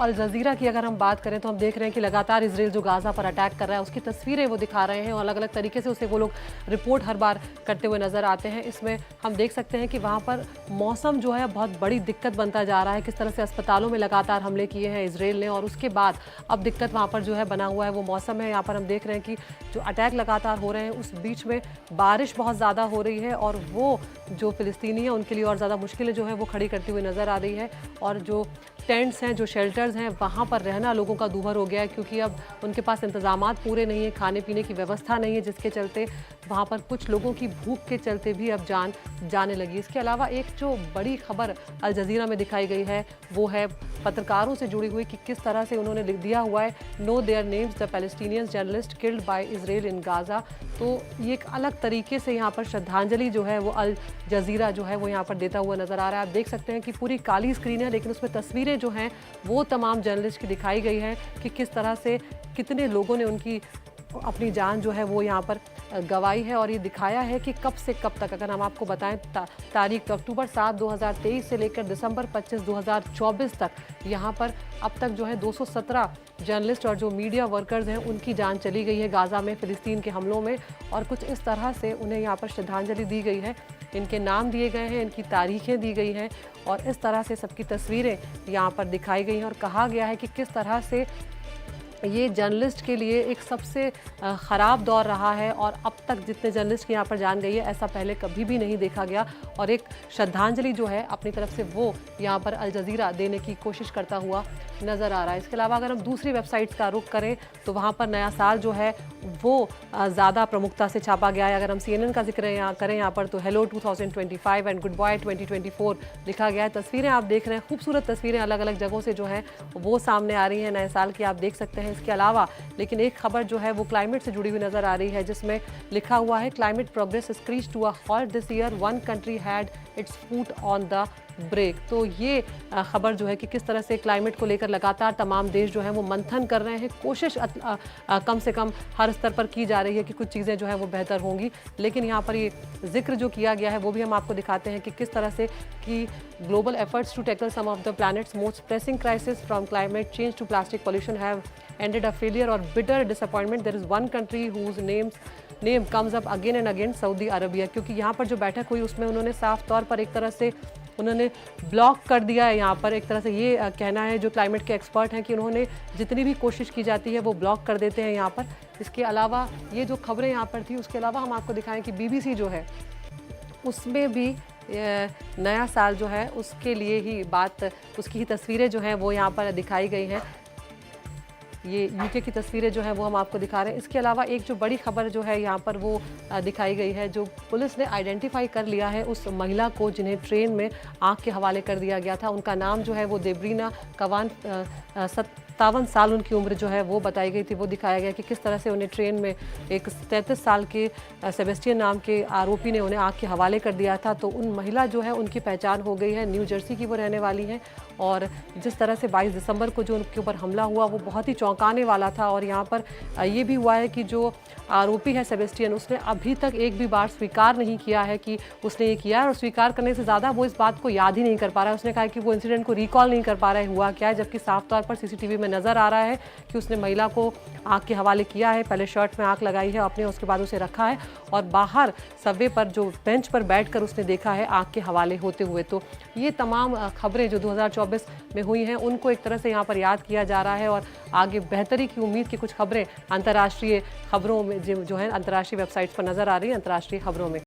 अल जजीरा की अगर हम बात करें तो हम देख रहे हैं कि लगातार इजराइल जो गाजा पर अटैक कर रहा है उसकी तस्वीरें वो दिखा रहे हैं और अलग अलग तरीके से उसे वो लोग रिपोर्ट हर बार करते हुए नजर आते हैं। इसमें हम देख सकते हैं कि वहाँ पर मौसम जो है बहुत बड़ी दिक्कत बनता जा रहा है, किस तरह से अस्पतालों में लगातार हमले किए हैं इजराइल ने और उसके बाद अब दिक्कत वहाँ पर जो है बना हुआ है वो मौसम है। यहाँ पर हम देख रहे हैं कि जो अटैक लगातार हो रहे हैं उस बीच में बारिश बहुत ज़्यादा हो रही है और वो जो फिलिस्तीनी है उनके लिए और ज़्यादा मुश्किलें जो है वो खड़ी करती हुई नज़र आ रही है। और जो टेंट्स हैं, जो शेल्टर्स हैं, वहाँ पर रहना लोगों का दूभर हो गया है क्योंकि अब उनके पास इंतजामात पूरे नहीं है, खाने पीने की व्यवस्था नहीं है, जिसके चलते वहाँ पर कुछ लोगों की भूख के चलते भी अब जान जाने लगी। इसके अलावा एक जो बड़ी खबर अल जजीरा में दिखाई गई है वो है पत्रकारों से जुड़ी हुई कि किस तरह से उन्होंने लिख दिया हुआ है know their names the Palestinians journalist killed by Israel in Gaza. तो ये एक अलग तरीके से यहाँ पर श्रद्धांजलि जो है वो अल जजीरा जो है वो यहाँ पर देता हुआ नजर आ रहा है। आप देख सकते हैं कि पूरी काली स्क्रीन है लेकिन उसमें तस्वीरें जो हैं वो तमाम जर्नलिस्ट की दिखाई गई हैं कि किस तरह से कितने लोगों ने उनकी अपनी जान जो है वो यहाँ पर गंवाई है। और ये दिखाया है कि कब से कब तक, अगर हम आपको बताएं तारीख तो अक्टूबर 7 2023 से लेकर दिसंबर 25 2024 तक यहाँ पर अब तक जो है 217 जर्नलिस्ट और जो मीडिया वर्कर्स हैं उनकी जान चली गई है गाजा में फिलिस्तीन के हमलों में। और कुछ इस तरह से उन्हें यहाँ पर श्रद्धांजलि दी गई है, इनके नाम दिए गए हैं, इनकी तारीखें दी गई हैं और इस तरह से सबकी तस्वीरें यहाँ पर दिखाई गई हैं। और कहा गया है कि किस तरह से ये जर्नलिस्ट के लिए एक सबसे ख़राब दौर रहा है और अब तक जितने जर्नलिस्ट की यहाँ पर जान गई है ऐसा पहले कभी भी नहीं देखा गया। और एक श्रद्धांजलि जो है अपनी तरफ से वो यहाँ पर अल जजीरा देने की कोशिश करता हुआ नज़र आ रहा है। इसके अलावा अगर हम दूसरी वेबसाइट्स का रुख करें तो वहाँ पर नया साल जो है वो ज़्यादा प्रमुखता से छापा गया है। अगर हम CNN का जिक्र यहाँ करें यहाँ पर तो हेलो 2025 एंड गुड बाय 2024 लिखा गया है। तस्वीरें आप देख रहे हैं, खूबसूरत तस्वीरें अलग अलग जगहों से जो हैं वो सामने आ रही हैं नए साल की, आप देख सकते हैं। इसके अलावा लेकिन एक खबर जो है वो क्लाइमेट से जुड़ी हुई नज़र आ रही है जिसमें लिखा हुआ है climate progress screeches to a halt this year, one country had its foot on the brake. तो ये खबर जो है कि किस तरह से क्लाइमेट को लेकर लगातार तमाम देश जो है वो मंथन कर रहे हैं, कोशिश कम से कम हर स्तर पर की जा रही है कि कुछ चीज़ें जो है वो बेहतर होंगी। लेकिन यहाँ पर ये जिक्र जो किया गया है वो भी हम आपको दिखाते हैं कि किस तरह से कि global efforts to tackle some of the planet's most pressing crisis from climate change to plastic pollution have ended a failure or bitter disappointment. There is one country whose name comes up again and again, Saudi Arabia. क्योंकि यहाँ पर जो बैठक हुई उसमें उन्होंने साफ तौर पर एक तरह से उन्होंने ब्लॉक कर दिया है। यहाँ पर एक तरह से ये कहना है जो क्लाइमेट के एक्सपर्ट हैं कि उन्होंने जितनी भी कोशिश की जाती है वो ब्लॉक कर देते हैं यहाँ पर। इसके अलावा ये जो खबरें यहाँ पर थी उसके अलावा हम आपको दिखाएं कि BBC जो है उसमें भी नया साल जो है उसके लिए ही बात, उसकी ही तस्वीरें जो हैं वो यहाँ पर दिखाई गई हैं। ये UK की तस्वीरें जो है वो हम आपको दिखा रहे हैं। इसके अलावा एक जो बड़ी खबर जो है यहाँ पर वो दिखाई गई है, जो पुलिस ने आइडेंटिफाई कर लिया है उस महिला को जिन्हें ट्रेन में आग के हवाले कर दिया गया था। उनका नाम जो है वो देब्रीना कवान 57 साल उनकी उम्र जो है वो बताई गई थी। वो दिखाया गया कि किस तरह से उन्हें ट्रेन में एक 33 साल के सेबेस्टियन नाम के आरोपी ने उन्हें आग के हवाले कर दिया था। तो उन महिला जो है उनकी पहचान हो गई है, न्यू जर्सी की वो रहने वाली हैं। और जिस तरह से 22 दिसंबर को जो उनके ऊपर हमला हुआ वो बहुत ही चौंकाने वाला था। और यहाँ पर ये भी हुआ है कि जो आरोपी है सेबेस्टियन उसने अभी तक एक भी बार स्वीकार नहीं किया है कि उसने ये किया है। और स्वीकार करने से ज़्यादा वो इस बात को याद ही नहीं कर पा रहा है। उसने कहा कि वो इंसिडेंट को रिकॉल नहीं कर पा रहा है हुआ क्या है, जबकि साफ तौर पर CCTV में नज़र आ रहा है कि उसने महिला को आग के हवाले किया है। पहले शर्ट में आग लगाई है अपने, उसके बाद उसे रखा है और बाहर सबवे पर जो बेंच पर बैठकर उसने देखा है आग के हवाले होते हुए। तो ये तमाम खबरें जो 2024 में हुई हैं उनको एक तरह से यहाँ पर याद किया जा रहा है और आगे बेहतरी की उम्मीद की कुछ खबरें अंतर्राष्ट्रीय खबरों में जो है अंतर्राष्ट्रीय वेबसाइट्स पर नज़र आ रही है, अंतर्राष्ट्रीय खबरों में।